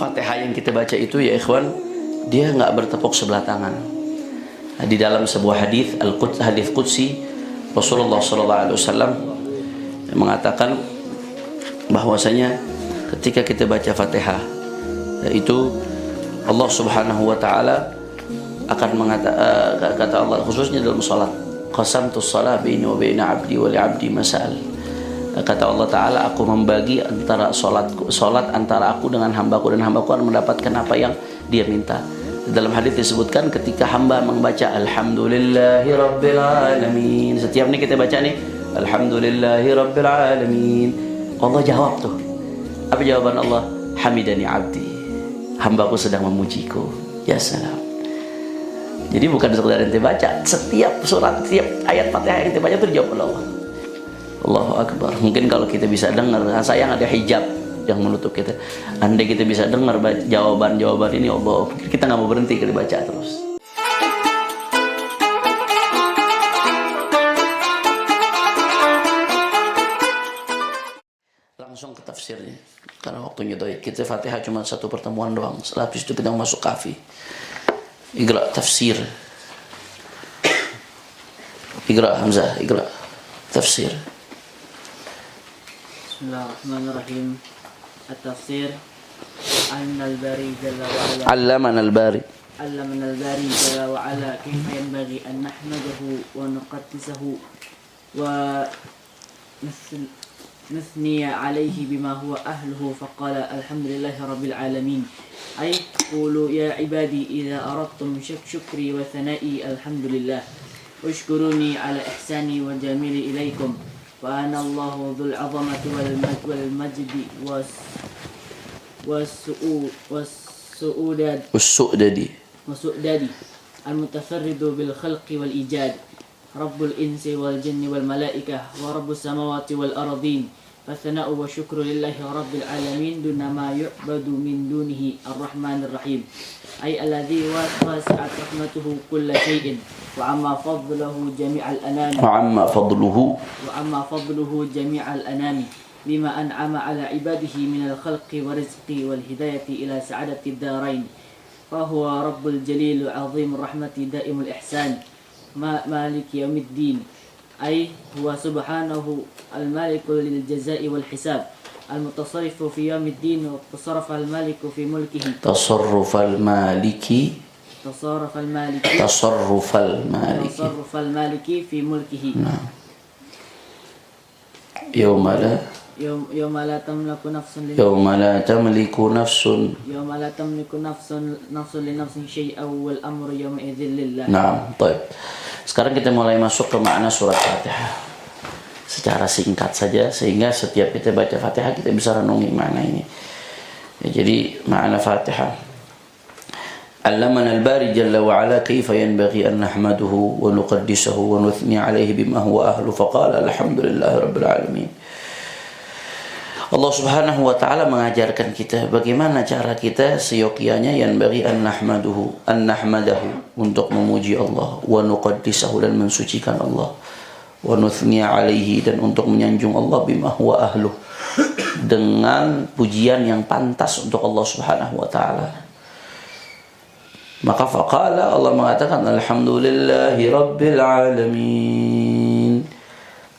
Fatihah yang kita baca itu ya ikhwan, dia nggak bertepuk sebelah tangan. Nah, di dalam sebuah hadis hadis qudsi Rasulullah SAW mengatakan bahwasanya ketika kita baca Fatihah itu Allah Subhanahu wa taala akan mengatakan, kata Allah khususnya dalam salat, qasamtus shalah baini wa baina 'abdi wa li 'abdi masal. Kata Allah Ta'ala, aku membagi antara solat antara aku dengan hambaku, dan hambaku akan mendapatkan apa yang dia minta. Dalam hadis disebutkan ketika hamba membaca Alhamdulillahi Rabbil Alamin, setiap nih kita baca nih Alhamdulillahi Rabbil Alamin, Allah jawab tuh. Apa jawaban Allah? Hamidani abdi, hambaku sedang memujiku. Ya salam. Jadi bukan sekedar ente baca, setiap surat, setiap ayat Fatihah yang ente baca itu dijawab oleh Allah. Allahu Akbar. Mungkin kalau kita bisa dengar, sayang ada hijab yang menutup kita. Andai kita bisa dengar jawaban-jawaban ini, Allah, kita nggak mau berhenti kita baca terus. Langsung ke tafsirnya, karena waktunya doy. Kita Fatihah cuma satu pertemuan doang. Setelah itu kita masuk kafi. Iqra tafsir. Iqra Hamzah, Iqra tafsir. Bismillahirrahmanirrahim. At-tafsir Al-Bari Jalla wa Ala. Allamana al-Bari. Allamana al-Bari Jalla wa Ala kayfa yanbaghi an nahmadahu wa nuqaddisahu wa نثني عليه بما هو أهله فقال الحمد لله رب العالمين أي قولوا يا عبادي إذا أردتم شكري وثنائي الحمد لله واشكروني على إحساني وجميلي إليكم وأنا الله ذو العظمة والمجد والسؤدد المتفرد بالخلق والإيجاد رب الإنس والجن والملائكة ورب السماوات والأرضين فالثناء والشكر لله رب العالمين دون ما يعبد من دونه الرحمن الرحيم أي الذي وسعت رحمته كل شيء وعما فضله جميع جميع الأنام بما أنعم على عباده من الخلق والرزق والهداية إلى سعادة الدارين فهو رب الجليل عظيم الرحمة دائم الإحسان مالك يوم الدين أي هو سبحانه المالك للجزاء والحساب المتصرف في يوم الدين وتصرف المالك في ملكه تصرف المالك في ملكه نعم. يوم لا تملك نفس لنفس شيئا والأمر يومئذ لله. Nah, baik. Sekarang kita mulai masuk ke makna surat Fatihah secara singkat saja, sehingga setiap kita baca Fatihah kita bisa renungi makna ini. Ya, jadi makna Fatihah. Allamana al-Bari Jalla wa Ala kaifa yanbaghi an nahmaduhu wa nuqaddisahu wa nuthni alayhi bima huwa ahlu faqala alhamdulillahi rabbil alamin. Allah Subhanahu wa taala mengajarkan kita bagaimana cara kita seyogyanya yanbaghi an nahmadahu untuk memuji Allah, wa nuqaddisahu dan mensucikan Allah, wa nuthni alaihi dan untuk menyanjung Allah bima huwa ahluh dengan pujian yang pantas untuk Allah Subhanahu wa taala. Maka faqala, Allah mengatakan alhamdulillahi rabbil alamin.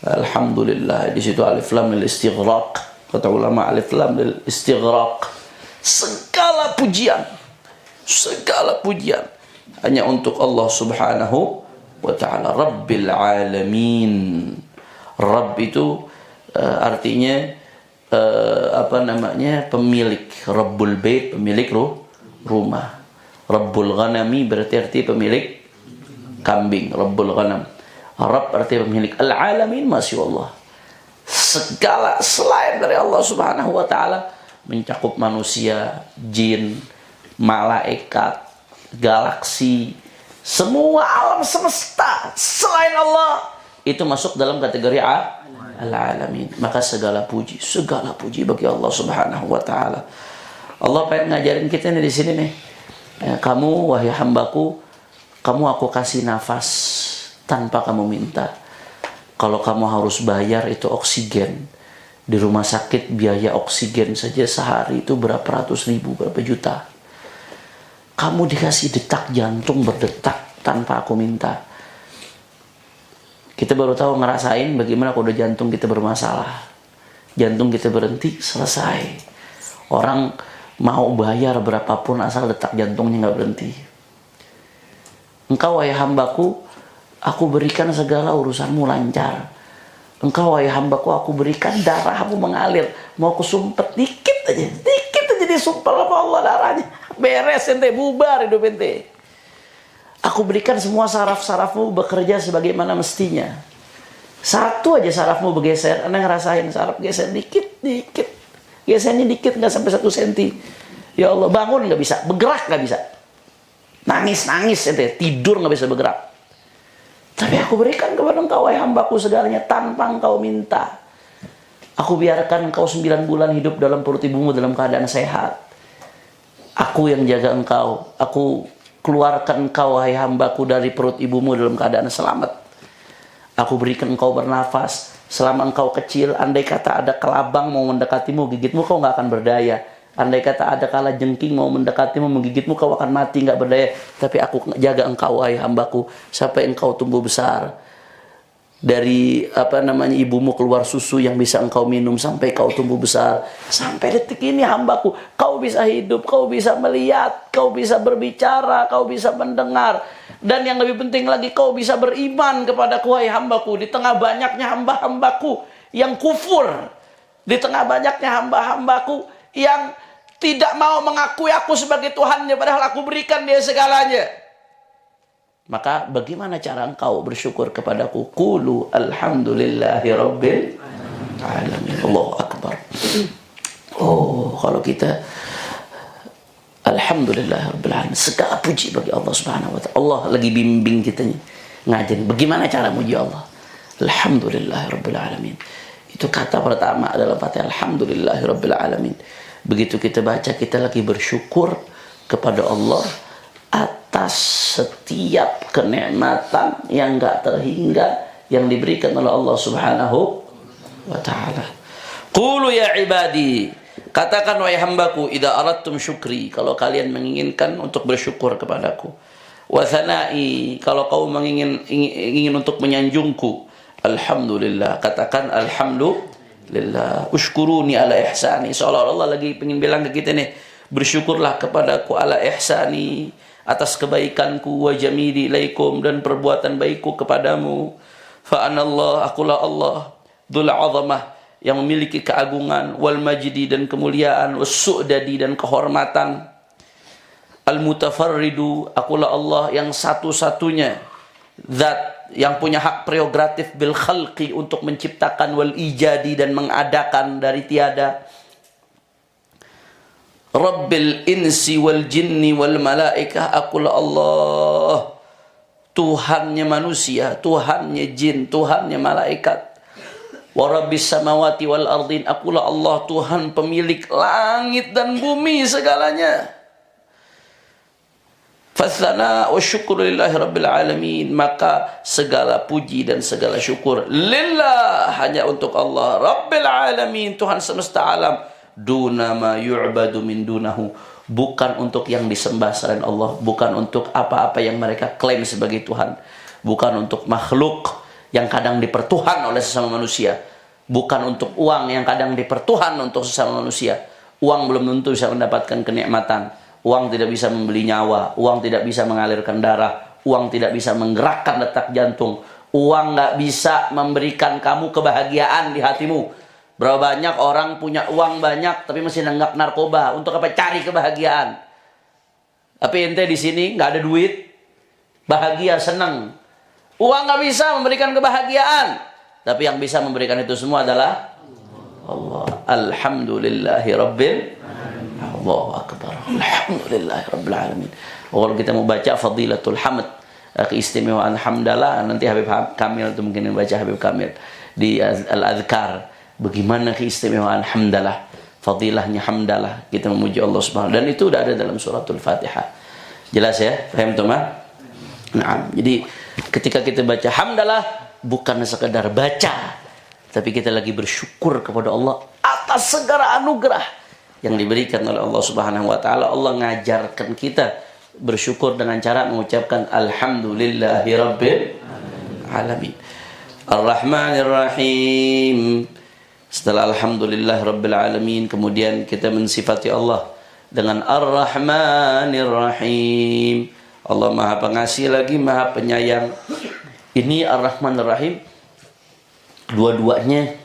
Alhamdulillah, di situ alif lam lil istighraq. Kata ulama alif lam lil istighraq, segala pujian hanya untuk Allah Subhanahu wa ta'ala, Rabbil alamin. Rabb itu artinya pemilik. Rabbul bait, pemilik rumah. Rabbul ghanami berarti pemilik kambing. Rabbul ghanam. Rabb artinya pemilik. Al alamin, masya Allah, segala selain dari Allah Subhanahu wa ta'ala, mencakup manusia, jin, malaikat, galaksi, semua alam semesta selain Allah itu masuk dalam kategori al-alamin. Maka segala puji bagi Allah Subhanahu wa ta'ala. Allah pengen ngajarin kita nih di sini nih. Ya, kamu wahai hambaku, kamu aku kasih nafas tanpa kamu minta. Kalau kamu harus bayar itu oksigen, Di rumah sakit biaya oksigen saja sehari itu berapa ratus ribu, berapa juta. Kamu dikasih detak jantung berdetak tanpa aku minta. Kita baru tahu ngerasain bagaimana kalau udah jantung kita bermasalah. Jantung kita berhenti, selesai. Orang mau bayar berapapun asal detak jantungnya nggak berhenti. Engkau wahai hambaku, aku berikan segala urusanmu lancar. Engkau wahai hambaku, aku berikan darahmu mengalir. Mau aku sumpet dikit aja disumpel sama Allah darahnya. Beres ente, bubar hidup ente. Aku berikan semua saraf-sarafmu bekerja sebagaimana mestinya. Satu aja sarafmu bergeser, anda ngerasain saraf geser dikit. Gesernya dikit, nggak sampai 1 senti. Ya Allah, bangun nggak bisa, bergerak nggak bisa. Nangis ente, tidur nggak bisa bergerak. Tapi aku berikan kepada engkau wahai hambaku segalanya tanpa engkau minta. Aku biarkan engkau 9 bulan hidup dalam perut ibumu dalam keadaan sehat. Aku yang jaga engkau. Aku keluarkan engkau wahai hambaku dari perut ibumu dalam keadaan selamat. Aku berikan engkau bernafas. Selama engkau kecil, andai kata ada kelabang mau mendekatimu, gigitmu, kau nggak akan berdaya. Andai kata ada kala jengking mau mendekatimu, menggigitmu, kau akan mati, nggak berdaya. Tapi aku jaga engkau wahai hambaku sampai engkau tumbuh besar. Dari ibumu keluar susu yang bisa engkau minum sampai kau tumbuh besar. Sampai detik ini hambaku, kau bisa hidup, kau bisa melihat, kau bisa berbicara, kau bisa mendengar. Dan yang lebih penting lagi, kau bisa beriman kepadaku wahai hambaku. Di tengah banyaknya hamba-hambaku yang kufur, di tengah banyaknya hamba-hambaku yang tidak mau mengakui aku sebagai Tuhannya, padahal aku berikan dia segalanya. Maka bagaimana cara engkau bersyukur kepadaku? Qulu alhamdulillahi rabbil alamin. Allahu akbar. Oh, kalau kita alhamdulillahi rabbil alamin, segala puji bagi Allah Subhanahu wa taala. Allah lagi bimbing kita nih, ngajarin bagaimana cara muji Allah. Alhamdulillahi rabbil alamin. Itu kata pertama adalah Fatihah, alhamdulillahi rabbil alamin. Begitu kita baca, kita lagi bersyukur kepada Allah atas setiap kenikmatan yang enggak terhingga yang diberikan oleh Allah Subhanahu wa taala. Qulu ya ibadi, katakan wahai hambaku, idza aradtum syukri, kalau kalian menginginkan untuk bersyukur kepadaku. Wa thanai, kalau kau ingin untuk menyanjungku. Alhamdulillah, katakan alhamdulillah. Ushkuruni ala ihsani, seolah-olah Allah lagi pengen bilang ke kita nih, bersyukurlah kepadaku ala ihsani, atas kebaikanku, wa jamili ilaikum, dan perbuatan baikku kepadamu. Fa anallah, akulah Allah, dzul azamah, yang memiliki keagungan, wal majdi, dan kemuliaan, was su'dadi, dan kehormatan, al mutafarridu, akulah Allah yang satu-satunya zat yang punya hak prerogatif bil khalqi, untuk menciptakan, wal ijadi, dan mengadakan dari tiada. Rabbil insi wal jinni wal malaikah, akulah Allah Tuhannya manusia, Tuhannya jin, Tuhannya malaikat. Wa rabbis samawati wal ardin, akulah Allah Tuhan pemilik langit dan bumi segalanya. Fathana wa syukru lillahi rabbil alamin, maka segala puji dan segala syukur lillah, hanya untuk Allah rabbil alamin, Tuhan semesta alam. Duna ma yu'badu min dunahu, bukan untuk yang disembah selain Allah, bukan untuk apa-apa yang mereka klaim sebagai Tuhan, bukan untuk makhluk yang kadang dipertuhan oleh sesama manusia, bukan untuk uang yang kadang dipertuhan untuk sesama manusia. Uang belum tentu bisa mendapatkan kenikmatan, uang tidak bisa membeli nyawa, uang tidak bisa mengalirkan darah, uang tidak bisa menggerakkan detak jantung, uang nggak bisa memberikan kamu kebahagiaan di hatimu. Berapa banyak orang punya uang banyak tapi masih nenggak narkoba. Untuk apa? Cari kebahagiaan. Tapi ente di sini nggak ada duit, bahagia, senang. Uang nggak bisa memberikan kebahagiaan, tapi yang bisa memberikan itu semua adalah Allah. Alhamdulillahi rabbil Allahu akbar. Alhamdulillahi rabbil alamin. Kalau kita mau baca fadilatul hamd, keistimewaan hamdalah, nanti Habib Kamil itu mungkin baca Habib Kamil di al-adhkar. Bagaimana keistimewaan hamdalah, fadilahnya hamdalah, kita memuji Allah Subhanahu, dan itu sudah ada dalam suratul Fatihah. Jelas ya? Paham teman? Nah, jadi ketika kita baca hamdalah bukan sekedar baca, tapi kita lagi bersyukur kepada Allah atas segala anugerah yang diberikan oleh Allah Subhanahu wa taala. Allah ngajarkan kita bersyukur dengan cara mengucapkan alhamdulillahirabbil alamin. Ar-Rahmanir Rahim. Setelah alhamdulillahirabbil alamin, kemudian kita mensifati Allah dengan Ar-Rahmanir Rahim. Allah Maha Pengasih lagi Maha Penyayang. Ini Ar-Rahmanir Rahim, dua-duanya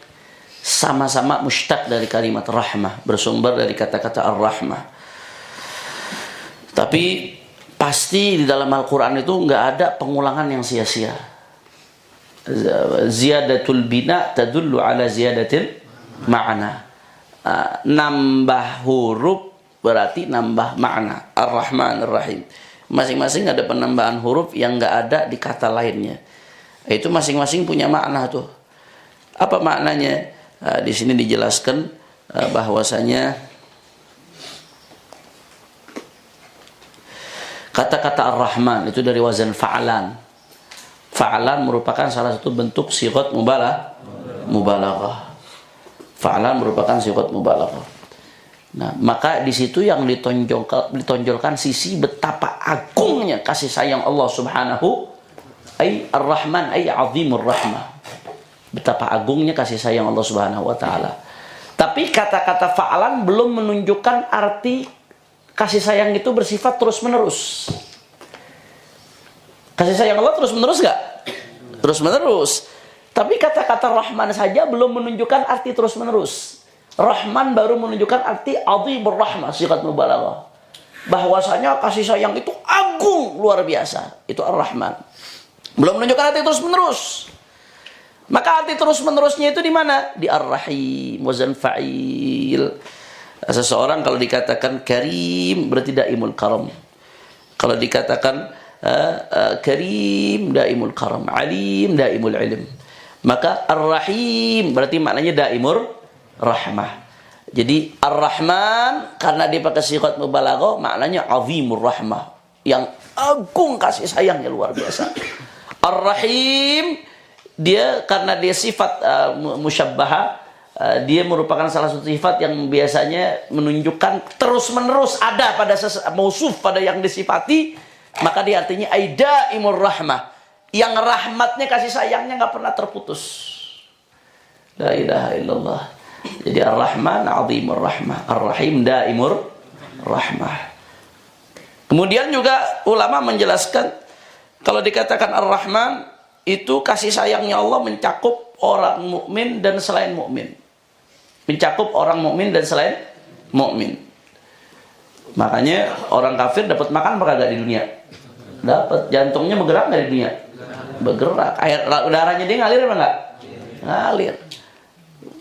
sama-sama mustaq dari kalimat rahmah, bersumber dari kata-kata ar-rahmah. Tapi pasti di dalam Al-Quran itu nggak ada pengulangan yang sia-sia. Ziyadatul bina tadullu ala ziyadatil ma'na. Nambah huruf berarti nambah makna. Ar-Rahman Ar-Rahim. Masing-masing ada penambahan huruf yang nggak ada di kata lainnya. Itu masing-masing punya makna tuh. Apa maknanya? Di sini dijelaskan bahwasanya kata-kata Ar-Rahman itu dari wazan fa'alan. Fa'alan merupakan salah satu bentuk sighat mubalaghah. Fa'alan merupakan sighat mubalaghah. Nah, maka di situ yang ditonjolkan sisi betapa agungnya kasih sayang Allah Subhanahu Ar-Rahman azimur rahmah. Betapa agungnya kasih sayang Allah Subhanahu wa taala. Tapi kata-kata fa'alan belum menunjukkan arti kasih sayang itu bersifat terus-menerus. Kasih sayang Allah terus-menerus enggak? Terus-menerus. Tapi kata-kata Rahman saja belum menunjukkan arti terus-menerus. Rahman baru menunjukkan arti azimur rahmah, sigat mubalaghah. Bahwasanya kasih sayang itu agung, luar biasa. Itu Ar-Rahman. Belum menunjukkan arti terus-menerus. Maka arti terus-menerusnya itu di mana? Di Ar-Rahim, wazan fa'il. Seseorang kalau dikatakan karim berarti daimul karam. Kalau dikatakan karim daimul karam, alim daimul ilm. Maka Ar-Rahim berarti maknanya daimur rahmah. Jadi Ar-Rahman karena dia pakai sighat mubalaghah maknanya azimur rahmah, yang agung kasih sayangnya luar biasa. Ar-Rahim dia karena dia sifat musyabbahah, dia merupakan salah satu sifat yang biasanya menunjukkan terus-menerus ada pada mausuf pada yang disifati, maka dia artinya aida imur rahmah, yang rahmatnya kasih sayangnya nggak pernah terputus. La ilaha illallah. Jadi Ar-Rahman azimur rahmah, Ar-Rahim daimur rahmah. Kemudian juga ulama menjelaskan kalau dikatakan Ar-Rahman itu kasih sayangnya Allah mencakup orang mukmin dan selain mukmin. Mencakup orang mukmin dan selain mukmin. Makanya orang kafir dapat makan apa kagak di dunia? Dapat. Jantungnya bergerak nggak di dunia? Bergerak. Air udaranya dia ngalir apa enggak? Ngalir.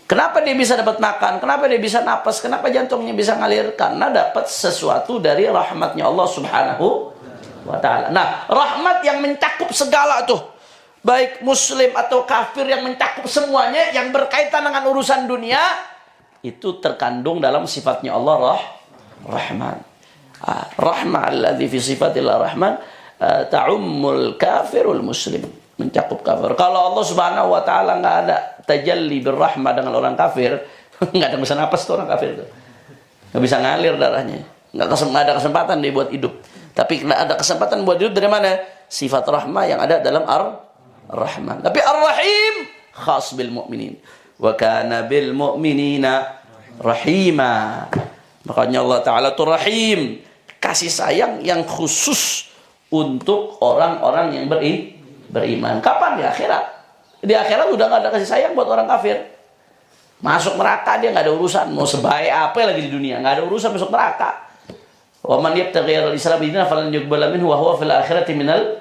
Kenapa dia bisa dapat makan? Kenapa dia bisa napas? Kenapa jantungnya bisa ngalir? Karena dapat sesuatu dari rahmatnya Allah Subhanahu wa ta'ala. Nah, rahmat yang mencakup segala tuh, baik muslim atau kafir, yang mencakup semuanya yang berkaitan dengan urusan dunia, itu terkandung dalam sifatnya Allah Rahman. Rahmah alladzi fi sifatillah Rahman ta'ummul kafirul muslim, mencakup kafir. Kalau Allah Subhanahu wa ta'ala nggak ada tajalli birrahmah dengan orang kafir, nggak ada bisa napas tuh orang kafir tuh, nggak bisa ngalir darahnya, nggak ada kesempatan dia buat hidup. Tapi ada kesempatan buat hidup dari mana? Sifat rahmah yang ada dalam Ar-Rahman. Tapi Ar-Rahim khas bil mu'minin. Wa kana bil mu'minina rahima. Makanya Allah Ta'ala itu Rahim. Kasih sayang yang khusus untuk orang-orang yang beriman. Kapan? Di akhirat. Di akhirat udah gak ada kasih sayang buat orang kafir. Masuk neraka dia gak ada urusan. Mau sebaik apa lagi di dunia, gak ada urusan masuk neraka. Wa man yabtaghi ghayra al-islam dinan falan yuqbala minhu wa huwa fil akhirati minal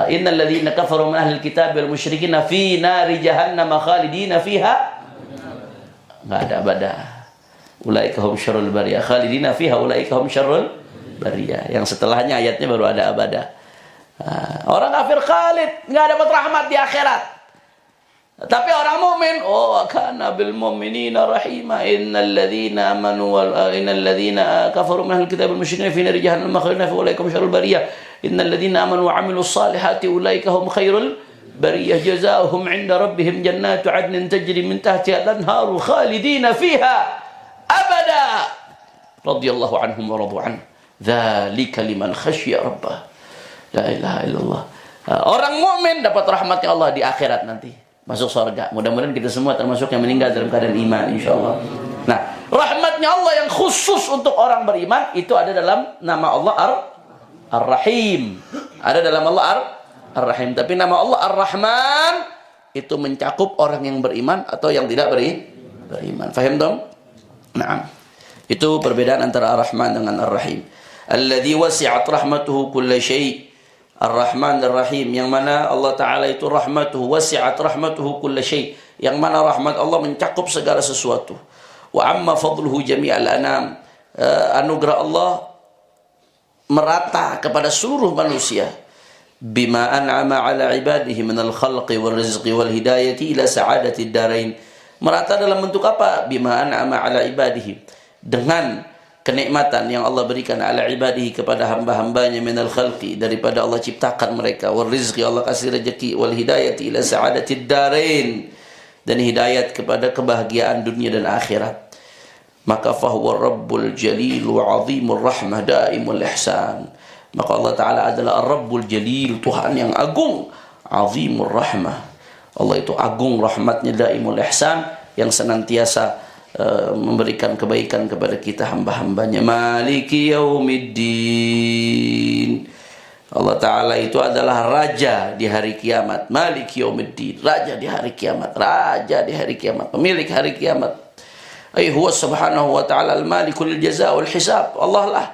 innal ladzina kafaru min ahli al-kitab wal musyrikin fi nari jahannam khalidina fiha. Enggak ada abadah. Ulaika hum syarrul bariyah khalidina fiha, ulaika hum syarrul bariyah. Yang setelahnya ayatnya baru ada abadah. Orang kafir khalid, enggak dapat rahmat di akhirat. Tapi orang mukmin, kana bil mu'minina rahima, innal ladzina amanu wal innal ladzina kafaru min ahli kitab wal musyrikin fi nari jahannam khalidina fiha ulaika hum syarrul bariyah, innal ladzina amanu wa 'amilus salihati ulaika hum khairul bariyah jazaohum 'inda rabbihim jannatu 'adnin tajri min tahtiha al-anharu khalidina fiha abada radhiyallahu anhum wa radu an dzalika liman khasyiya rabbah. La ilaha illallah. Orang mukmin dapat rahmatnya Allah di akhirat nanti, masuk surga. Mudah-mudahan kita semua termasuk yang meninggal dalam keadaan iman insyaallah. Nah, rahmatnya Allah yang khusus untuk orang beriman itu ada dalam nama Allah Ar-Rahim. Ada dalam Allah Ar-Rahim. Tapi nama Allah Ar-Rahman itu mencakup orang yang beriman atau yang tidak beriman. Faham dong? Nah, itu perbedaan antara Ar-Rahman dengan Ar-Rahim. Alladzi wasi'at rahmatuhu kulla syai'. Ar-Rahman Ar-Rahim, yang mana Allah Ta'ala itu rahmatuhu wasi'at rahmatuhu kulla syai', yang mana rahmat Allah mencakup segala sesuatu. Wa amma fadluhu jami'al anam, anugerah Allah merata kepada seluruh manusia. Bima an'ama ala ibadihi minal khalqi wal rizqi wal hidayati ila sa'adati darain. Merata dalam bentuk apa? Bima an'ama ala ibadihi, dengan kenikmatan yang Allah berikan ala ibadihi kepada hamba-hambanya minal khalqi, daripada Allah ciptakan mereka, wal rizqi, Allah kasih rezeki, wal hidayati ila sa'adatid darain, dan hidayat kepada kebahagiaan dunia dan akhirat. Maka fahuwa rabbul jalil wa azimur rahmah daimul ihsan. Maka Allah Ta'ala adalah Rabbul Jalil, Tuhan yang agung, azimur rahmah. Allah itu agung rahmatnya, daimul ihsan, yang senantiasa memberikan kebaikan kepada kita hamba-hambanya. Maliki yaumiddin. Allah Ta'ala itu adalah raja di hari kiamat. Maliki yaumiddin, raja di hari kiamat, raja di hari kiamat, pemilik hari kiamat. Huwa subhanahu wa ta'ala al-maliku lil jaza wal hisab. Allah lah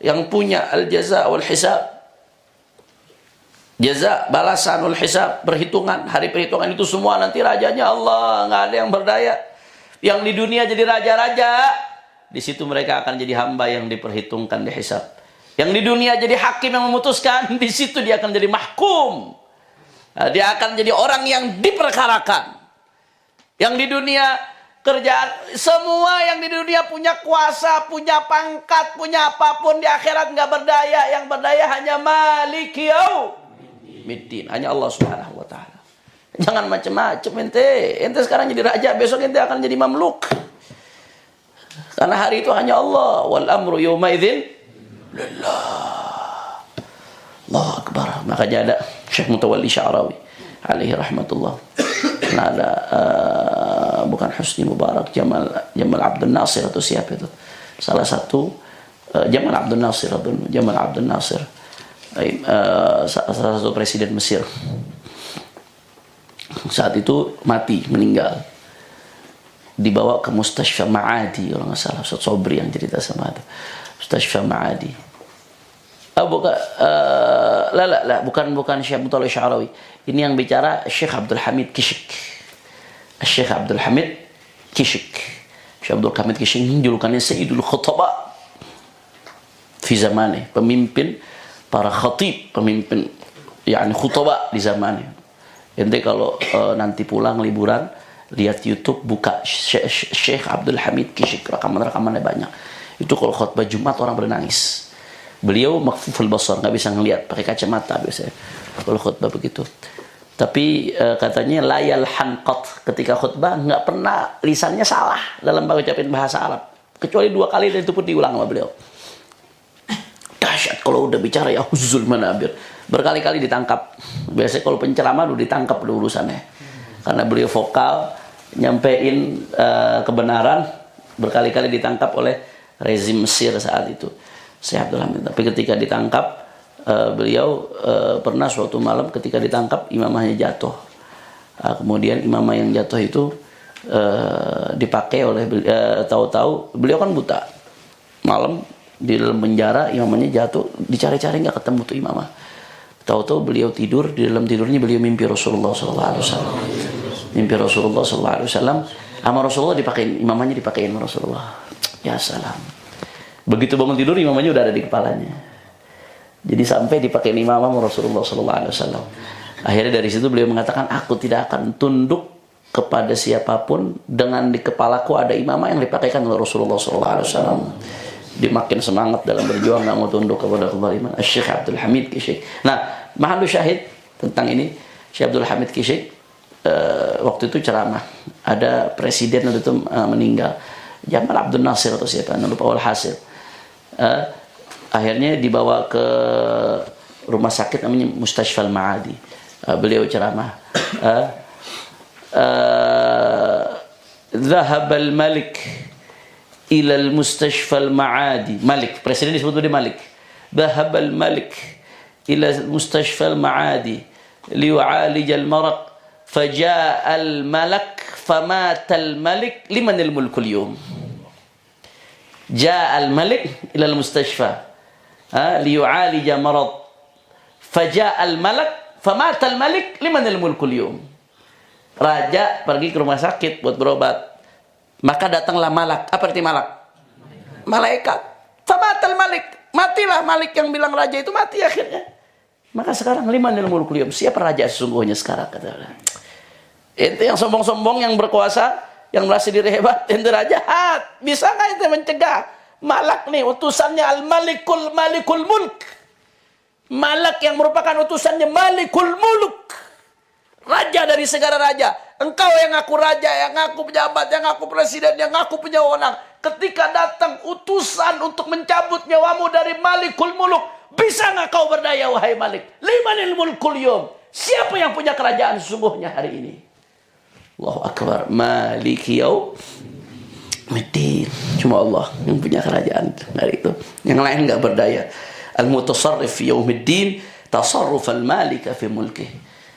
yang punya al-jaza wal hisab. Jaza, balasan, wal hisab, perhitungan. Hari perhitungan itu semua nanti rajanya Allah, nggak ada yang berdaya. Yang di dunia jadi raja-raja, di situ mereka akan jadi hamba yang diperhitungkan, dihisab. Yang di dunia jadi hakim yang memutuskan, di situ dia akan jadi mahkum. Dia akan jadi orang yang diperkarakan. Yang di dunia kerjaan, semua yang di dunia punya kuasa, punya pangkat, punya apapun, di akhirat nggak berdaya. Yang berdaya hanya Maliki Yaumiddin, hanya Allah Subhanahu wa Ta'ala. Jangan macam-macam ente. Ente sekarang jadi raja, besok ente akan jadi mamluk. Karena hari itu hanya Allah. Wal amru yawma idzin lillah. Allahu akbar. Makanya ada Syekh Mutawalli Sya'rawi alaihi rahmatullah. Nah, ada bukan Husni Mubarak, Jamal Abdul Nasir atau siapa itu? Salah satu Jamal Abdul Nasir, salah satu presiden Mesir. Saat itu mati, meninggal, dibawa ke Mustashfa Ma'adi, kalau nggak salah Ustaz Sobri yang cerita sama itu. Mustashfa Ma'adi. Bukan Syekh Mutawalli Sya'rawi. Ini yang bicara Syekh Abdul Hamid Kishk. Syekh Abdul Hamid Kishk. Syekh Abdul Hamid Kishk ini julukannya Sayyidul Khutaba fi zamane, pemimpin para khatib, pemimpin yakni khutaba di zamannya. Ente kalau nanti pulang liburan, lihat YouTube, buka Syekh Abdul Hamid Kishk, rekaman-rekamannya banyak. Itu kalau khutbah Jumat orang bernangis. Beliau makfuful basar, nggak bisa ngelihat, pakai kacamata biasanya kalau khutbah begitu. Tapi katanya layal hanqat, ketika khutbah nggak pernah lisannya salah dalam mengucapkan bahasa Arab, kecuali 2 kali dan itu pun diulang sama beliau. Dahsyat kalau udah bicara ya huzul manabir. Berkali-kali ditangkap. Biasanya kalau penceramah udah ditangkap urusannya. Karena beliau vokal, nyampein kebenaran, berkali-kali ditangkap oleh rezim Mesir saat itu. Syekh Abdul Hamid. Tapi ketika ditangkap, beliau pernah suatu malam ketika ditangkap, imamahnya jatuh. Kemudian imamah yang jatuh itu dipakai oleh tahu-tahu beliau kan buta. Malam di dalam penjara, imamahnya jatuh, dicari-cari nggak ketemu tuh imamah. Tahu-tahu beliau tidur, di dalam tidurnya beliau mimpi Rasulullah SAW. Mimpi Rasulullah SAW. Sama Rasulullah dipakein, imamahnya dipakein sama Rasulullah. Ya salam. Begitu bangun tidur, imamahnya udah ada di kepalanya. Jadi sampai dipakein imamah sama Rasulullah SAW. Akhirnya dari situ beliau mengatakan, aku tidak akan tunduk kepada siapapun dengan di kepalaku ada imamah yang dipakaikan oleh Rasulullah SAW. Dia makin semangat dalam berjuang, nggak mau tunduk kepada kezaliman. Syekh Abdul Hamid Kishk. Nah, mahallu syahid tentang ini, Syekh Abdul Hamid Kishik waktu itu ceramah, ada presiden waktu itu meninggal, Jamal Abdul Nasir atau siapa, lupa, walhasil akhirnya dibawa ke rumah sakit namanya Mustashfal Ma'adi. Beliau ceramah, Zahabal Malik ilal Mustashfal Ma'adi. Malik, presiden disebut dia Malik. Zahabal Malik ilal Mustashfal Ma'adi liu'alijal maraq faja'al malak famatal malik limanil mulkul yum. Ja'al malik ilal mustashfa liyu'alija marad faja'al malak famatal malik limanil mulkul yum. Raja pergi ke rumah sakit buat berobat, maka datanglah malak. Apa arti malak? Malaikat. Famatal malik, matilah malik yang bilang raja itu mati akhirnya. Maka sekarang limanil mulkul yum, siapa raja sesungguhnya sekarang, kata Allah. Ente yang sombong-sombong, yang berkuasa, yang merasa diri hebat, ente raja, bisa nggak ente mencegah malak nih utusannya al-malikul mulk, malak yang merupakan utusannya malikul muluk, raja dari segala raja. Engkau yang ngaku raja, yang ngaku pejabat, yang ngaku presiden, yang ngaku punya wewenang, ketika datang utusan untuk mencabut nyawamu dari malikul muluk, bisa nggak kau berdaya wahai malik? Limanil mulkul yum, siapa yang punya kerajaan sesungguhnya hari ini? Allahu Akbar. Maliki yaumiddin. Cuma Allah yang punya kerajaan hari itu. Yang lain enggak berdaya. Al-mutasarrif fi yaumiddin tasarruf al-malika fi mulkih.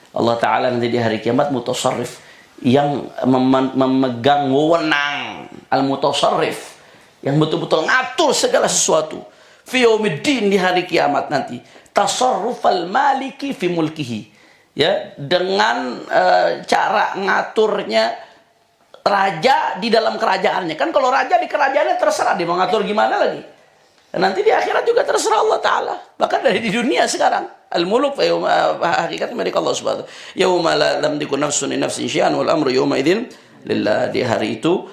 Allah Ta'ala nanti di hari kiamat mutasarrif, yang memegang wewenang. Al-mutasarrif, yang betul-betul ngatur segala sesuatu. Fi yaumiddin, di hari kiamat nanti. Tasarruf al-maliki fi mulkihi. Ya, dengan cara ngaturnya raja di dalam kerajaannya. Kan kalau raja di kerajaannya terserah dia mau ngatur gimana lagi. Dan nanti di akhirat juga terserah Allah Ta'ala. Bahkan dari di dunia sekarang. Al-muluk hakikatnya milik Allah Subhanahu wa ta'ala. Yauma la tamliku nafsun li nafsin syai'an wal amru yauma idzin lillah. Di hari itu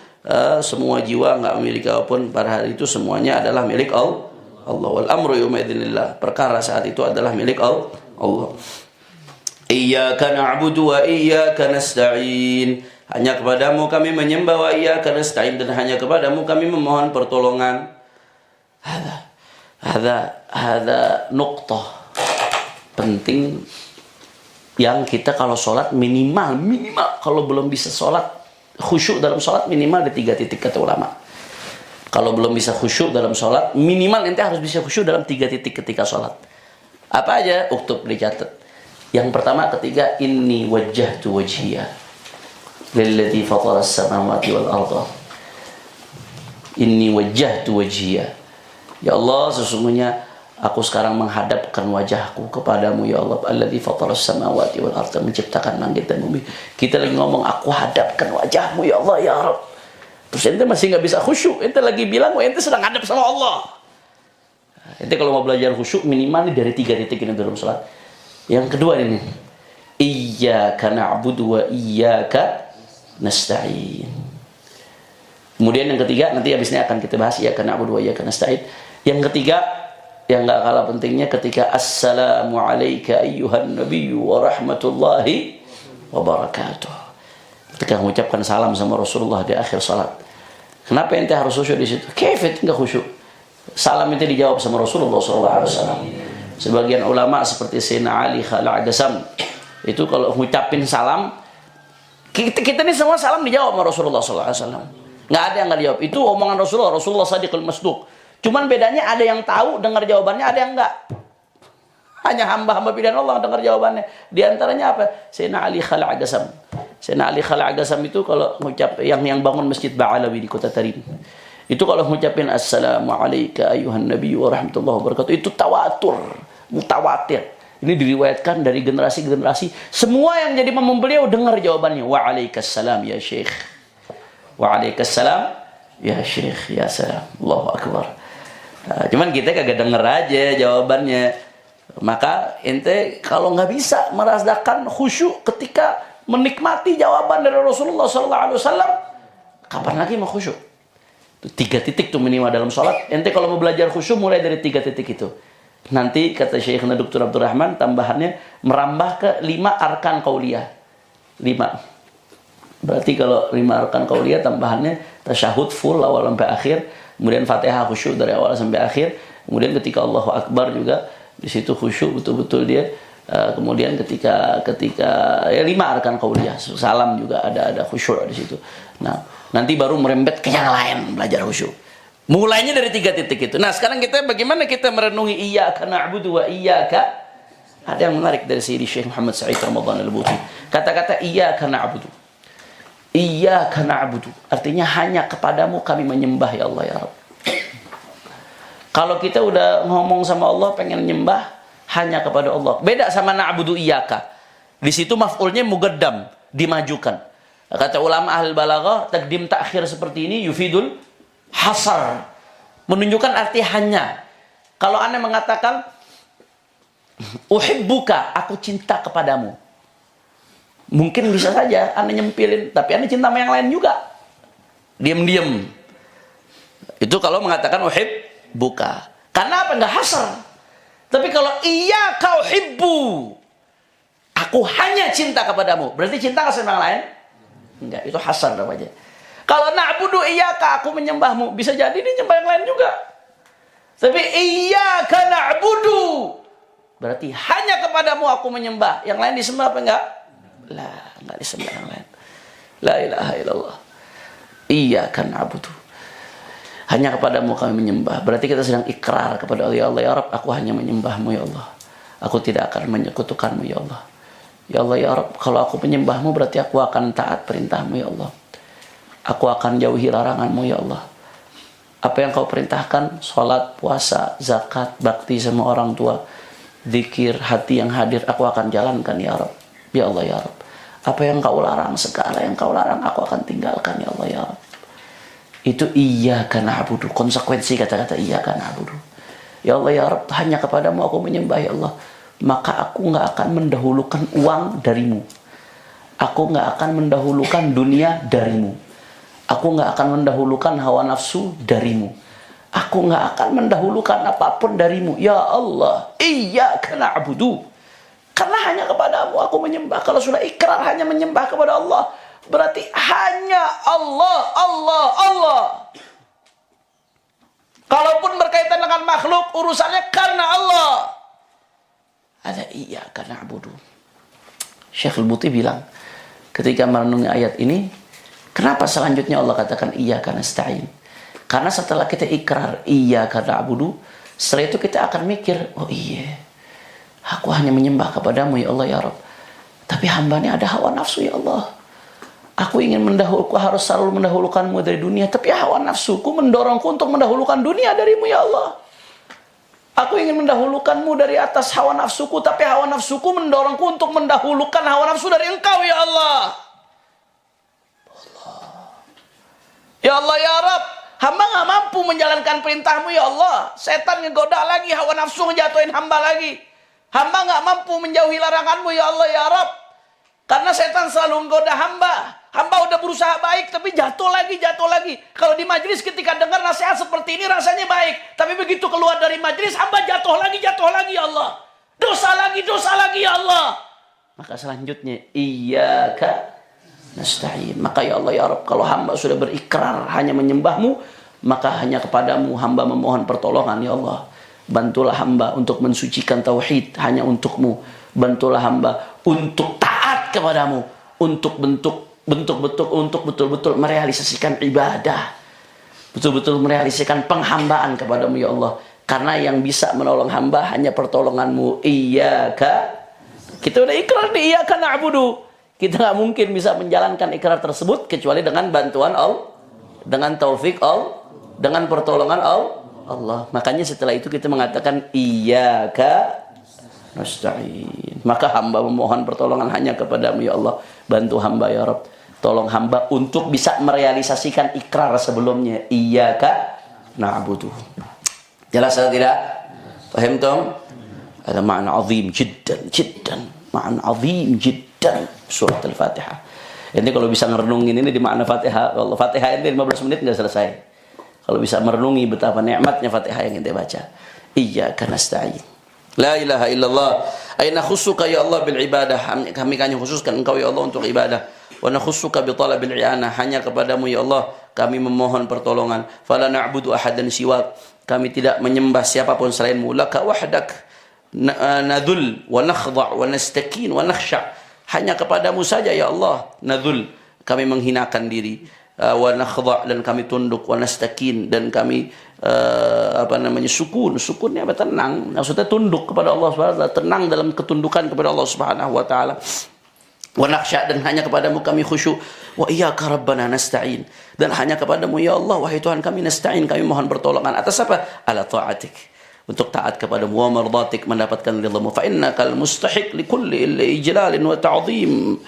semua jiwa enggak memiliki apapun. Pada hari itu semuanya adalah milik Allah. Wal amru yauma idzin lillah. Perkara saat itu adalah milik Allah. Iyyaka na'budu wa iyyaka nasta'in. Hanya kepadamu kami menyembah, wa iyyaka nasta'in, dan hanya kepadamu kami memohon pertolongan. Hadza nuqtah penting yang kita kalau sholat minimal kalau belum bisa sholat khusyuk dalam sholat minimal ada 3 titik kata ulama. Kalau belum bisa khusyuk dalam sholat minimal ente harus bisa khusyuk dalam 3 titik ketika sholat. Apa aja? Uktub, dicatat. Yang pertama, ketiga, inni wajjahtu wajhiya lilladzi fatara as-samawati wal arda. Inni wajjahtu wajhiya. Ya Allah, sesungguhnya aku sekarang menghadapkan wajahku kepadamu ya Allah, alladzi fatara as-samawati wal arda, menciptakan langit dan bumi. Kita lagi ngomong aku hadapkan wajahmu ya Allah ya Rabb. Terus ente masih nggak bisa khusyuk, ente lagi bilang ente sedang hadap sama Allah. Ente kalau mau belajar khusyuk minimal dari 3 titik ini dalam salat. Yang kedua ini, iyyaka na'budu wa iyyaka nasta'in. Kemudian yang ketiga, nanti habisnya akan kita bahas iyyaka na'budu wa iyyaka nasta'in. Yang ketiga, yang enggak kalah pentingnya, ketika assalamu alayka ayyuhan nabiyyu wa rahmatullahi wa barakatuh. Ketika mengucapkan salam sama Rasulullah di akhir salat. Kenapa ente harus khusyuk di situ? Kayfa enggak khusyuk? Salam itu dijawab sama Rasulullah SAW. Sebagian ulama seperti Sayyidina Ali Khala'agasam itu kalau ngucapin salam, kita ini semua salam dijawab sama Rasulullah SAW. Nggak ada yang nggak dijawab. Itu omongan Rasulullah Shadiqul Masduq. Cuman bedanya ada yang tahu dengar jawabannya, ada yang enggak. Hanya hamba-hamba pilihan Allah dengar jawabannya. Di antaranya apa? Sayyidina Ali Khala'agasam. Sayyidina Ali Khala'agasam itu kalau ngucap yang bangun Masjid Ba'alawi di Kota Tarim. Itu kalau mengucapin assalamu alayka ayyuhan nabiyyu wa rahmatullahi wa barakatuh, itu tawatur, mutawatir. Ini diriwayatkan dari generasi ke generasi. Semua yang jadi imam beliau dengar jawabannya. Wa alaikassalam ya syekh. Wa alaikassalam ya syekh. Ya salam. Allahu akbar. Nah, cuman kita kagak denger aja jawabannya. Maka ente kalau nggak bisa merasakan khusyuk ketika menikmati jawaban dari Rasulullah SAW, kapan lagi mau khusyuk? 3 titik tuh minimal dalam sholat. Ente kalau mau belajar khusyuk mulai dari 3 titik itu. Nanti kata Syekhna Dr. Abdurrahman tambahannya merambah ke 5 arkan qauliyah. 5. Berarti kalau 5 arkan qauliyah tambahannya tasyahud full awal sampai akhir, kemudian Fatihah khusyuk dari awal sampai akhir, kemudian ketika Allahu Akbar juga di situ khusyuk betul-betul dia. Kemudian ketika ya 5 arkan qauliyah, salam juga ada khusyuk di situ. Nah, nanti baru merembet ke yang lain belajar khusyuk. Mulainya dari 3 titik itu. Nah, sekarang kita bagaimana kita merenungi iyyaka na'budu wa iyyaka. Ada yang menarik dari Sayyidi Syekh Muhammad Sa'id Ramadan Al-Buti. Kata-kata iyyaka na'budu. Iyyaka na'budu artinya hanya kepadamu kami menyembah ya Allah ya Rabb. Kalau kita udah ngomong sama Allah pengen nyembah hanya kepada Allah. Beda sama na'budu iyyaka. Di situ maf'ulnya mugaddam, dimajukan. Kata ulama ahli balaghah, takdim ta'khir seperti ini yufidul hasar, menunjukkan arti hanya. Kalau Anda mengatakan uhibbuka, aku cinta kepadamu, mungkin bisa saja Anda nyempilin, tapi Anda cinta sama yang lain juga, diam-diam. Itu kalau mengatakan uhibbuka. Karena apa? Enggak hasar. Tapi kalau iyyaka uhibbu, aku hanya cinta kepadamu, berarti cinta sama yang lain? Enggak, itu hasar namanya. Kalau na'budu iyyaka, aku menyembahmu, bisa jadi dia nyembah yang lain juga. Tapi iyyaka na'budu berarti hanya kepadamu aku menyembah. Yang lain disembah apa enggak? Lah, enggak disembah yang lain. La ilaha illallah. Iyyaka na'budu. Hanya kepadamu kami menyembah. Berarti kita sedang ikrar kepada Allah, ya Allah ya Rabb, aku hanya menyembahmu ya Allah. Aku tidak akan menyekutukanmu ya Allah. Ya Allah ya Rabb, kalau aku menyembahmu berarti aku akan taat perintahmu ya Allah. Aku akan jauhi laranganmu ya Allah. Apa yang kau perintahkan, sholat, puasa, zakat, bakti sama orang tua, zikir, hati yang hadir, aku akan jalankan ya Rabb. Ya Allah ya Rabb. Apa yang kau larang, segala yang kau larang, aku akan tinggalkan ya Allah ya Rabb. Itu iyyaka na'budu, konsekuensi kata-kata iyyaka na'budu. Ya Allah ya Rabb, hanya kepadamu aku menyembah ya Allah. Maka aku nggak akan mendahulukan uang darimu. Aku nggak akan mendahulukan dunia darimu. Aku nggak akan mendahulukan hawa nafsu darimu. Aku nggak akan mendahulukan apapun darimu. Ya Allah, iyyaka na'budu. Karena hanya kepadamu aku menyembah. Kalau sudah ikrar hanya menyembah kepada Allah, berarti hanya Allah, Allah, Allah. Kalaupun berkaitan dengan makhluk, urusannya karena Allah. Ada iyyaka na'budu. Syekh Al-Buti bilang, ketika merenungi ayat ini, kenapa selanjutnya Allah katakan iyyaka nasta'in? Karena setelah kita ikrar iyyaka na'budu, setelah itu kita akan mikir, oh iya, aku hanya menyembah kepadamu ya Allah ya Rabb. Tapi hamba ini ada hawa nafsu ya Allah. Aku ingin harus selalu mendahulukanmu dari dunia, tapi hawa nafsuku mendorongku untuk mendahulukan dunia darimu ya Allah. Aku ingin mendahulukanmu dari atas hawa nafsuku, tapi hawa nafsuku mendorongku untuk mendahulukan hawa nafsu dari engkau ya Allah. Ya Allah ya Rabb, hamba gak mampu menjalankan perintahmu ya Allah. Setan ngegoda lagi, hawa nafsu ngejatuhin hamba lagi. Hamba gak mampu menjauhi laranganmu ya Allah ya Rabb. Karena setan selalu menggoda hamba. Hamba udah berusaha baik, tapi jatuh lagi, jatuh lagi. Kalau di majelis ketika dengar nasihat seperti ini rasanya baik. Tapi begitu keluar dari majelis, hamba jatuh lagi ya Allah. Dosa lagi ya Allah. Maka selanjutnya, iyyaka nasta'in. Maka ya Allah ya Rabb, kalau hamba sudah berikrar hanya menyembahmu, maka hanya kepadamu hamba memohon pertolongan ya Allah. Bantulah hamba untuk mensucikan tauhid hanya untukmu. Bantulah hamba untuk taat kepadamu, untuk betul-betul merealisasikan ibadah, betul-betul merealisasikan penghambaan kepadamu ya Allah. Karena yang bisa menolong hamba hanya pertolonganmu. Iyyaka, kita udah ikrar di iyyaka na'budu. Kita nggak mungkin bisa menjalankan ikrar tersebut kecuali dengan bantuan Allah, dengan taufik Allah, dengan pertolongan Allah. Makanya setelah itu kita mengatakan iyyaka nasta'in. Maka hamba memohon pertolongan hanya kepadamu ya Allah. Bantu hamba ya Rabb. Tolong hamba untuk bisa merealisasikan ikrar sebelumnya. Iyyaka na'budu. Jelas atau tidak? Paham tom? Ada makna azim jiddan. Makna azim jiddan surat Al-Fatihah. Ini kalau bisa merenungin ini di makna Fatihah, kalau Fatihah ini 15 menit nggak selesai. Kalau bisa merenungi betapa nikmatnya Fatihah yang kita baca. Iyyaka nasta'in. La ilaha illallah. Ay nakhussuka ya Allah bil ibadah. Kami hanya khususkan Engkau ya Allah untuk ibadah. Wa nakhussuka bi talabil i'anah. Hanya kepadamu ya Allah kami memohon pertolongan. Fala na'budu ahadan siwak. Kami tidak menyembah siapapun selainmu. Laka wahdak nadhul wa nakhda' wa nastakin wa nakhsha'. Hanya kepadamu saja ya Allah nadhul. Kami menghinakan diri. Wa nakhda' dan kami tunduk, wa nastakin dan kami sukunnya tenang, maksudnya tunduk kepada Allah Subhanahu wa taala, tenang dalam ketundukan kepada Allah Subhanahu wa taala. Wa nakhsha dan hanya kepadamu kami khusyuk. Wa iyyaka rabbana nasta'in dan hanya kepadamu ya Allah wahai Tuhan kami nasta'in, kami mohon pertolongan atas apa? Ala ta'atik, untuk taat kepadamu, wa mardatik mendapatkan ridhamu. Fa innakal mustahiq li kulli ijlalin wa ta'zim.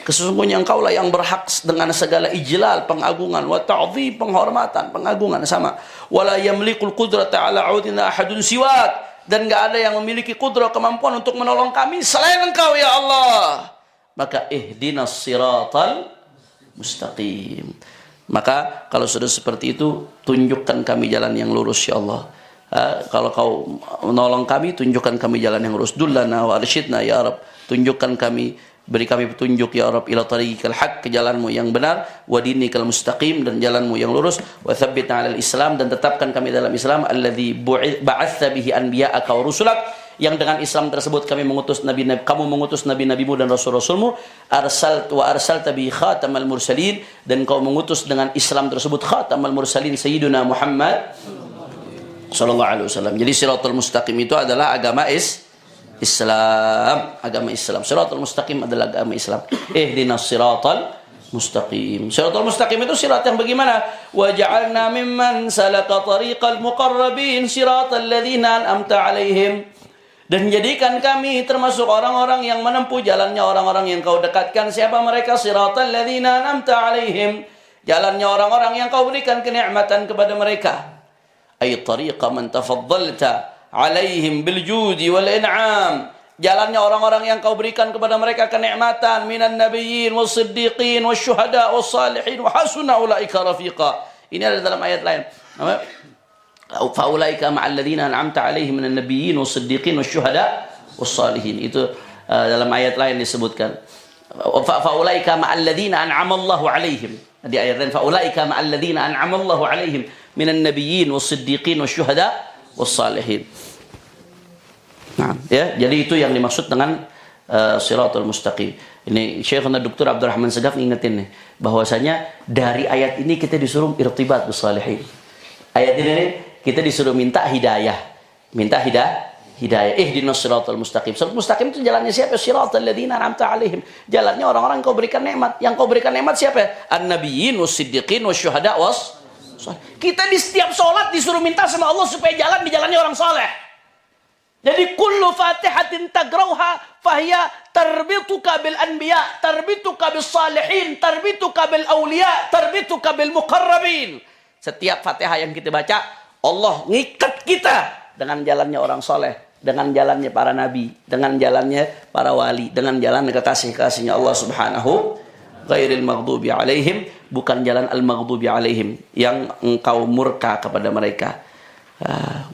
Sesungguhnya engkaulah yang berhak dengan segala ijlal, pengagungan, wa ta'dhim, penghormatan, pengagungan sama. Wala yamlikul qudrata ala 'udina ahadun siwak, dan enggak ada yang memiliki kudrah, kemampuan untuk menolong kami selain engkau ya Allah. Maka ihdinas siratal mustaqim. Maka kalau sudah seperti itu, tunjukkan kami jalan yang lurus ya Allah. Kalau kau menolong kami, tunjukkan kami jalan yang lurus. Dullana wa arsyidna ya Rabb. Tunjukkan kami, beri kami petunjuk ya Rabb, ila tariqil haq, ke jalanmu yang benar, wa dinikal mustaqim, dan jalanmu yang lurus, wa tsabbitna 'alal islam, dan tetapkan kami dalam Islam, alladzi ba'atsa bihi anbiya'aka wa rusulak, yang dengan Islam tersebut kami mengutus nabi-nabi, kamu mengutus nabi-nabimu dan rasul-rasulmu, arsalta bihi khatamal mursalin, dan kau mengutus dengan Islam tersebut khatamal mursalin sayyiduna Muhammad sallallahu alaihi wasallam. Jadi siratal mustaqim itu adalah agama Islam, agama Islam. Siratal mustaqim adalah agama Islam. Ihdinas siratal mustaqim. Siratal mustaqim itu sirat yang bagaimana? Wa ja'alna mimman salaka tariqal muqarrabin siratal ladzina an'amta 'alaihim. Dan jadikan kami termasuk orang-orang yang menempuh jalannya orang-orang yang kau dekatkan. Siapa mereka? Siratal ladzina an'amta 'alaihim. Jalannya orang-orang yang kau berikan kenikmatan kepada mereka. Ay tariqa man tafaddalta 'alaihim bil judi wal in'am. Jalannya orang-orang yang kau berikan kepada mereka kenikmatan, minan nabiyyin was siddiqin was syuhada was salihin wa hasuna ulaika rafiqa. Ini ada dalam ayat lain. Fa ulaika ma'al ladzina an'amta 'alaihim minan nabiyyin was siddiqin was syuhada was salihin. Itu dalam ayat lain disebutkan. Fa ulaika ma'al ladzina an'ama Allahu 'alaihim. Di ayat lain fa ulaika ma'al ladzina an'ama Allahu 'alaihim minan nabiyyin was siddiqin was syuhada wassalihin. Nah, ya, jadi itu yang dimaksud dengan siratul mustaqim. Ini Syekhuna Dr. Abdurrahman Segaf ngingetin nih, bahwasanya dari ayat ini kita disuruh irtibat bisalihin. Ayat ini nih, kita disuruh minta hidayah. Minta hidayah. Ihdinas siratal mustaqim. Siratal mustaqim itu jalannya siapa? Siratal ladzina an'amta 'alaihim. Jalannya orang-orang yang kau berikan nikmat. Yang kau berikan nikmat siapa? An-nabiyyin was-siddiqin wasyuhada was. Kita di setiap sholat disuruh minta sama Allah supaya jalan di jalannya orang saleh. Jadi kullu fatihatin tagrauha fahiya tarbituka bil anbiya, tarbituka bis salihin, tarbituka bil awliya, tarbituka bil muqarrabin. Setiap Fatihah yang kita baca, Allah ngikat kita dengan jalannya orang saleh, dengan jalannya para nabi, dengan jalannya para wali, dengan jalan kekasih-kasihnya Allah Subhanahu ghairil maghdubi alaihim, bukan jalan al-maghdubi alaihim yang engkau murka kepada mereka,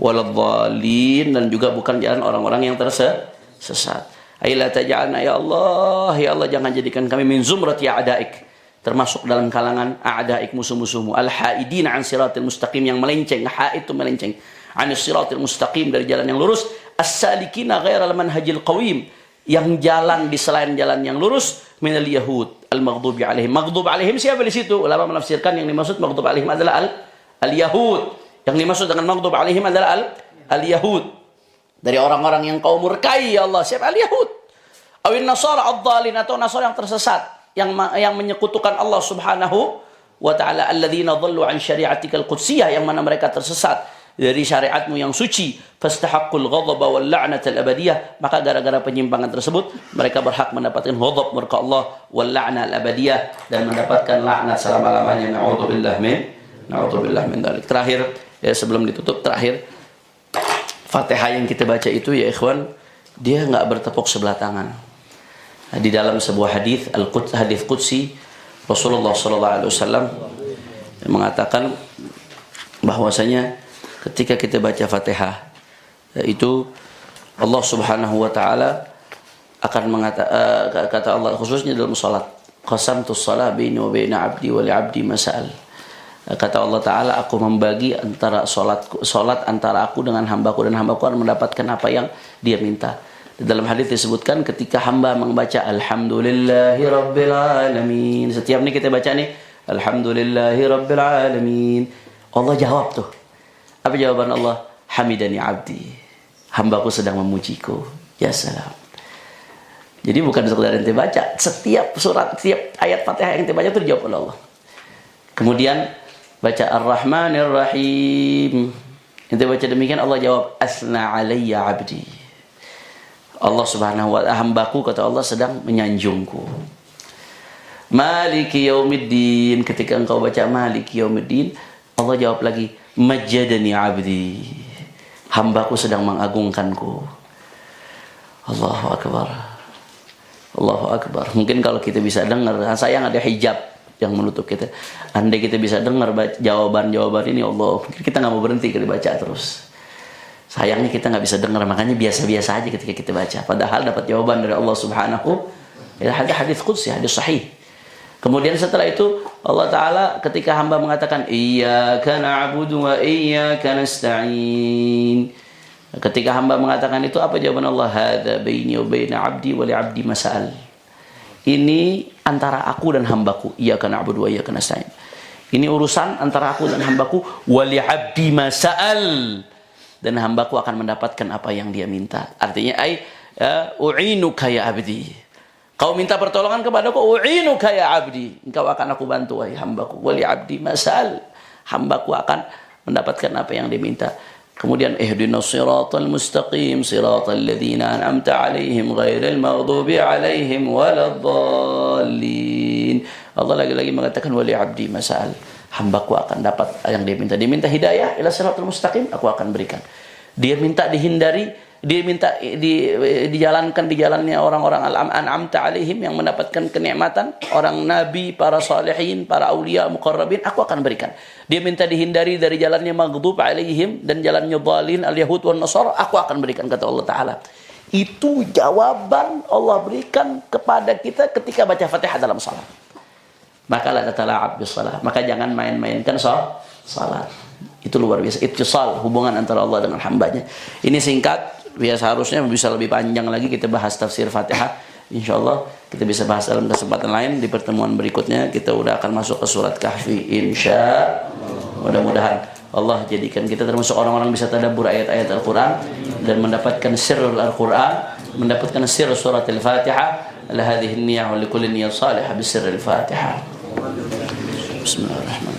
waladhdallin, dan juga bukan jalan orang-orang yang tersesat. Aila taj'alna ya Allah jangan jadikan kami min zumrati a'daik, termasuk dalam kalangan a'daik, musuh-musuhmu, al-haidina an siratil mustaqim, yang melenceng, haid itu melenceng, an siratil mustaqim, dari jalan yang lurus, as-salikina ghairal manhajil qawim, yang jalan di selain jalan yang lurus, minal yahud al-maghdubi alaihim. Maghdub alaihim siapa di situ? Ulama menafsirkan yang dimaksud maghdub alaihim adalah al-yahud. Yang dimaksud dengan maghdub alaihim adalah al-yahud. Dari orang-orang yang kau murkai ya Allah. Siapa? Al-yahud. Awin nasara ad-dhalin, atau nasara yang tersesat, yang menyekutukan Allah Subhanahu wa ta'ala, alladzina dhallu an syari'atikal qudsiyah, yang mana mereka tersesat dari syariatmu yang suci, fastahaqqul ghadaba wal la'natal abadiyah, maka gara-gara penyimpangan tersebut mereka berhak mendapatkan ghadab murka Allah wal la'na al abadiyah, dan mendapatkan laknat selama-lamanya. Na'udzubillah min dzalik. Terakhir, ya, sebelum ditutup, terakhir, Fatihah yang kita baca itu ya ikhwan, dia enggak bertepuk sebelah tangan. Di dalam sebuah hadis hadis qudsi, Rasulullah sallallahu alaihi wasallam mengatakan bahwasanya ketika kita baca Fatihah, itu Allah Subhanahu wa taala akan kata Allah khususnya dalam salat, qasamtus shalah baini wa baina 'abdi wa li 'abdi mas'al. Kata Allah taala, aku membagi antara salat antara aku dengan hambaku, dan hambaku akan mendapatkan apa yang dia minta. Di dalam hadis disebutkan ketika hamba membaca alhamdulillahi rabbil alamin, setiap nih kita baca nih alhamdulillahi rabbil alamin, Allah jawab tuh. Apa jawaban Allah? Hamidani 'abdi, hambaku sedang memujiku. Ya salam. Jadi bukan sekedar ente baca, setiap surat, setiap ayat Fatihah yang ente baca itu dijawab oleh Allah. Kemudian baca Ar-Rahmanir Rahim, ente baca demikian, Allah jawab asna alayya 'abdi, Allah Subhanahu wa ta'ala, hambaku kata Allah sedang menyanjungku. Maliki yaumiddin, ketika engkau baca Maliki yaumiddin, Allah jawab lagi majjadani 'abdi, hambaku sedang mengagungkanku. Allahu akbar, Allahu akbar. Mungkin kalau kita bisa dengar, sayang ada hijab yang menutup kita. Andai kita bisa dengar jawaban-jawaban ini, Allah, mungkin kita nggak mau berhenti kita baca terus. Sayangnya kita nggak bisa dengar, makanya biasa-biasa aja ketika kita baca. Padahal dapat jawaban dari Allah Subhanahu. Ya, hadis qudsi, hadis sahih. Kemudian setelah itu Allah Ta'ala ketika hamba mengatakan iyyaka na'budu wa iyyaka nasta'in, ketika hamba mengatakan itu, apa jawaban Allah? Hadza baini wa baina 'abdi wa li 'abdi mas'al. Ini antara aku dan hambaku. Iyyaka na'budu wa iyyaka nasta'in. Ini urusan antara aku dan hambaku. Wa li 'abdi mas'al. Dan hambaku akan mendapatkan apa yang dia minta. Artinya u'inuka ya 'abdi. Kau minta pertolongan kepadaku, u'inuka ya 'abdi. Engkau akan aku bantu wahai hambaku. Wa li 'abdi mas'al. Hambaku akan mendapatkan apa yang dia minta. Kemudian ihdinas siratal mustaqim siratal ladzina an'amta 'alaihim ghairil maghdubi 'alaihim waladdallin. Allah lagi-lagi mengatakan wali 'abdi mas'al, hambaku akan dapat yang dia minta. Dia minta hidayah ila siratal mustaqim, aku akan berikan. Dia minta dihindari, dia minta dijalankan di jalannya orang-orang an'amta 'alaihim yang mendapatkan kenikmatan, orang nabi, para salihin, para aulia, muqarrabin, aku akan berikan. Dia minta dihindari dari jalannya maghdub 'alaihim dan jalannya dhalin al-yahud wan nasara, aku akan berikan, kata Allah Ta'ala. Itu jawaban Allah berikan kepada kita ketika baca Fatihah dalam salat. Maka la tatala'ab bis salat, maka jangan main-mainkan salat. Itu luar biasa, ittisal, hubungan antara Allah dengan hambanya. Ini singkat, biasa harusnya bisa lebih panjang lagi kita bahas tafsir Fatihah. Insyaallah kita bisa bahas dalam kesempatan lain. Di pertemuan berikutnya kita udah akan masuk ke surat Kahfi, insyaallah. Mudah-mudahan Allah jadikan kita termasuk orang-orang bisa tadabbur ayat-ayat Al-Quran dan mendapatkan sirrul Al-Quran, mendapatkan sirr surat Al-Fatihah. Ala hadhihi an-niyyah wa likulli niyyah salihah bi sirril Fatihah. Bismillahirrahmanirrahim.